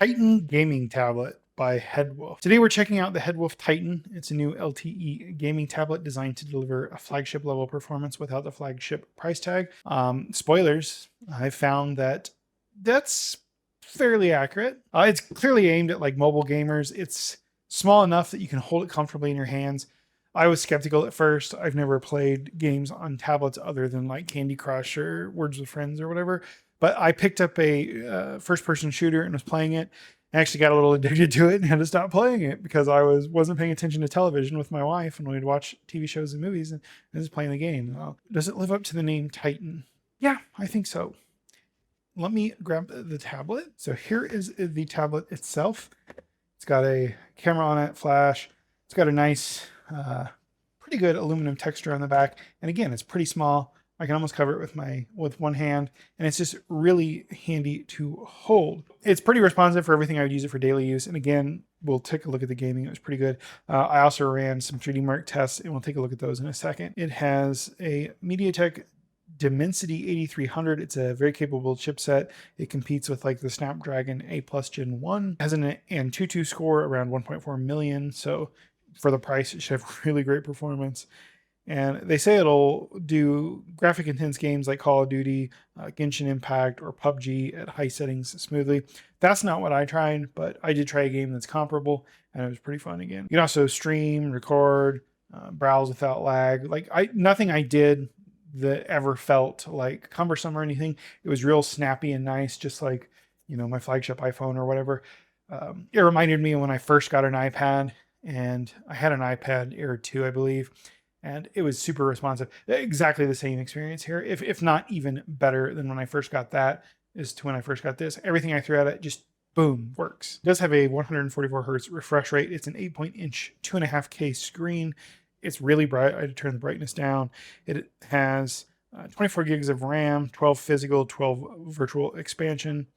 Titan gaming tablet by Headwolf. Today we're checking out the Headwolf Titan. It's a new LTE gaming tablet designed to deliver a flagship level performance without the flagship price tag. Spoilers, I found that that's fairly accurate. It's clearly aimed at like mobile gamers. It's small enough that you can hold it comfortably in your hands. I was skeptical at first. I've never played games on tablets other than like Candy Crush or Words with Friends or whatever. But I picked up a first-person shooter and was playing it. I actually got a little addicted to it and had to stop playing it because I wasn't paying attention to television with my wife, and we'd watch TV shows and movies and just playing the game. Does it live up to the name Titan? Yeah, I think so. Let me grab the tablet. So here is the tablet itself. It's got a camera on it, flash. It's got a nice, pretty good aluminum texture on the back. And again, it's pretty small. I can almost cover it with one hand, and it's just really handy to hold. It's pretty responsive for everything I would use it for daily use. And again, we'll take a look at the gaming. It was pretty good. I also ran some 3D Mark tests, and we'll take a look at those in a second. It has a MediaTek Dimensity 8300. It's a very capable chipset. It competes with like the Snapdragon A Plus Gen 1. It has an Antutu score around 1.4 million. So for the price, it should have really great performance. And they say it'll do graphic intense games like Call of Duty, Genshin Impact, or PUBG at high settings smoothly. That's not what I tried, but I did try a game that's comparable, and it was pretty fun again. You can also stream, record, browse without lag. Nothing I did that ever felt like cumbersome or anything. It was real snappy and nice, just like, my flagship iPhone or whatever. It reminded me when I first got an iPad, and I had an iPad Air 2, I believe. And it was super responsive. Exactly the same experience here, if not even better than when I first got that, as to when I first got this. Everything I threw at it just boom, works. It does have a 144 hertz refresh rate. It's an 8-inch 2.5K screen. It's really bright. I had to turn the brightness down. It has 24 gigs of RAM, 12 physical, 12 virtual expansion,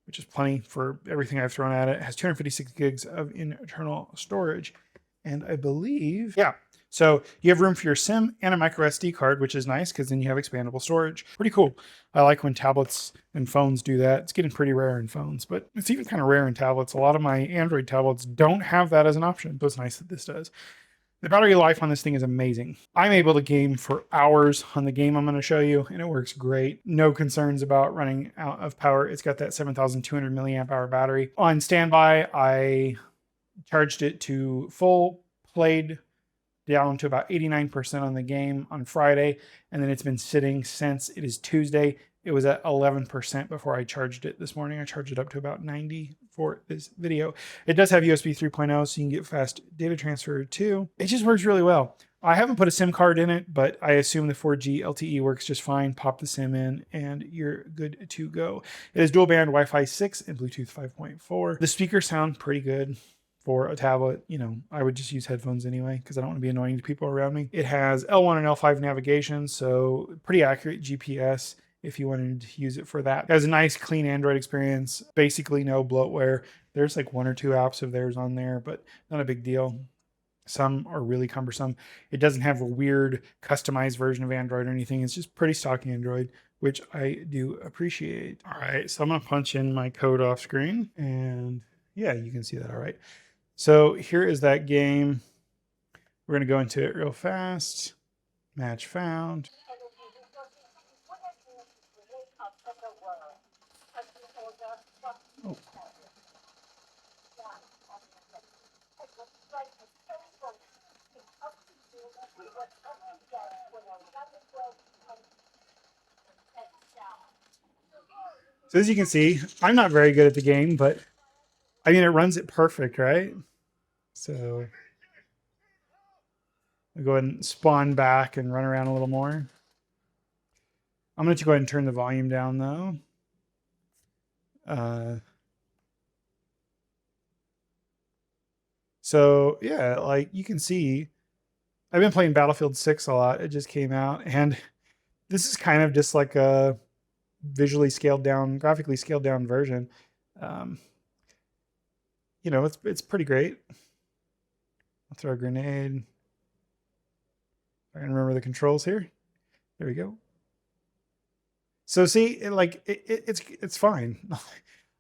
which is plenty for everything I've thrown at it. It has 256 gigs of internal storage. And I believe, yeah, so you have room for your SIM and a micro SD card, which is nice because then you have expandable storage. Pretty cool. I like when tablets and phones do that. It's getting pretty rare in phones, but it's even kind of rare in tablets. A lot of my Android tablets don't have that as an option, so it's nice that this does. The battery life on this thing is amazing. I'm able to game for hours on the game I'm going to show you, and it works great. No concerns about running out of power. It's got that 7,200 milliamp hour battery. On standby, I charged it to full, played down to about 89% on the game on Friday, and then it's been sitting since. It is Tuesday. It was at 11% before I charged it this morning. I charged it up to about 90 for this video. It does have USB 3.0, so you can get fast data transfer too. It just works really well. I haven't put a SIM card in it, but I assume the 4G LTE works just fine. Pop the SIM in and you're good to go. It is dual band Wi-Fi 6 and Bluetooth 5.4. The speakers sound pretty good. For a tablet, I would just use headphones anyway because I don't want to be annoying to people around me. It has L1 and L5 navigation, so pretty accurate GPS if you wanted to use it for that. It has a nice, clean Android experience, basically no bloatware. There's like 1 or 2 apps of theirs on there, but not a big deal. Some are really cumbersome. It doesn't have a weird customized version of Android or anything. It's just pretty stock Android, which I do appreciate. All right, so I'm going to punch in my code off screen, and yeah, you can see that all right. So here is that game. We're going to go into it real fast. Match found. Oh. So as you can see, I'm not very good at the game, but I mean, it runs it perfect, right? So I'll go ahead and spawn back and run around a little more. I'm going to go ahead and turn the volume down though. So yeah, like you can see, I've been playing Battlefield 6 a lot. It just came out, and this is kind of just like a visually scaled down, graphically scaled down version. It's pretty great. I'll throw a grenade. I can remember the controls here. There we go. So see, it's fine.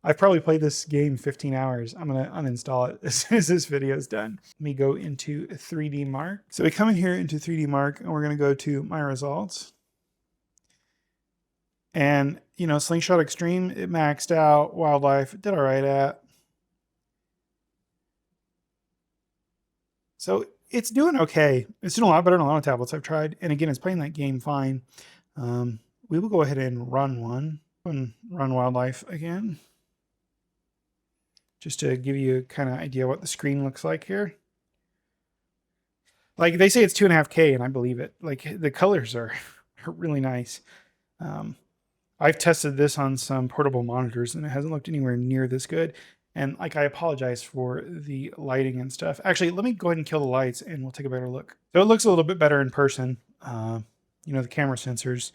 I've probably played this game 15 hours. I'm going to uninstall it as soon as this video is done. Let me go into 3D Mark. So we come in here into 3D Mark and we're going to go to my results. And, you know, Slingshot Extreme, it maxed out. Wildlife, it did all right at. So it's doing okay. It's doing a lot better than a lot of tablets I've tried. And again, it's playing that game fine. We will go ahead and run one and run Wildlife again, just to give you kind of idea what the screen looks like here. Like they say it's 2.5K, and I believe it. Like the colors are really nice. I've tested this on some portable monitors, and it hasn't looked anywhere near this good. And like, I apologize for the lighting and stuff. Actually, let me go ahead and kill the lights and we'll take a better look. So it looks a little bit better in person. You know, the camera sensors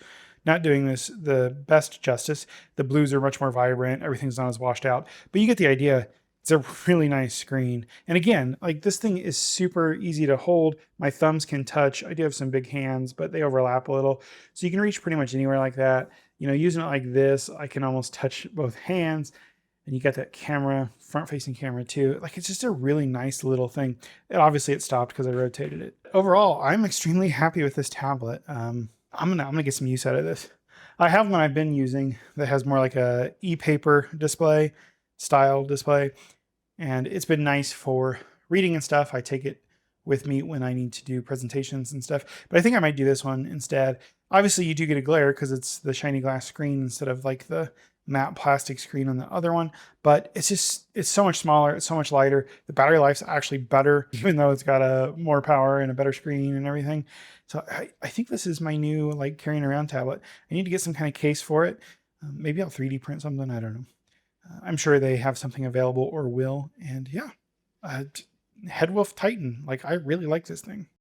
not doing this the best justice. The blues are much more vibrant. Everything's not as washed out, but you get the idea. It's a really nice screen. And again, like this thing is super easy to hold. My thumbs can touch. I do have some big hands, but they overlap a little. So you can reach pretty much anywhere like that. You know, using it like this, I can almost touch both hands. And you got that camera, front-facing camera too. Like it's just a really nice little thing. And obviously it stopped because I rotated it. Overall, I'm extremely happy with this tablet. I'm gonna get some use out of this. I have one I've been using that has more like a e-paper display style display, and it's been nice for reading and stuff. I take it with me when I need to do presentations and stuff, but I think I might do this one instead. Obviously you do get a glare because it's the shiny glass screen instead of like the matte plastic screen on the other one, but it's so much smaller, it's so much lighter. The battery life's actually better, even though it's got a more power and a better screen and everything. So I think this is my new like carrying around tablet. I need to get some kind of case for it. Maybe I'll 3D print something, I don't know. I'm sure they have something available or will. And yeah, Headwolf Titan, like I really like this thing.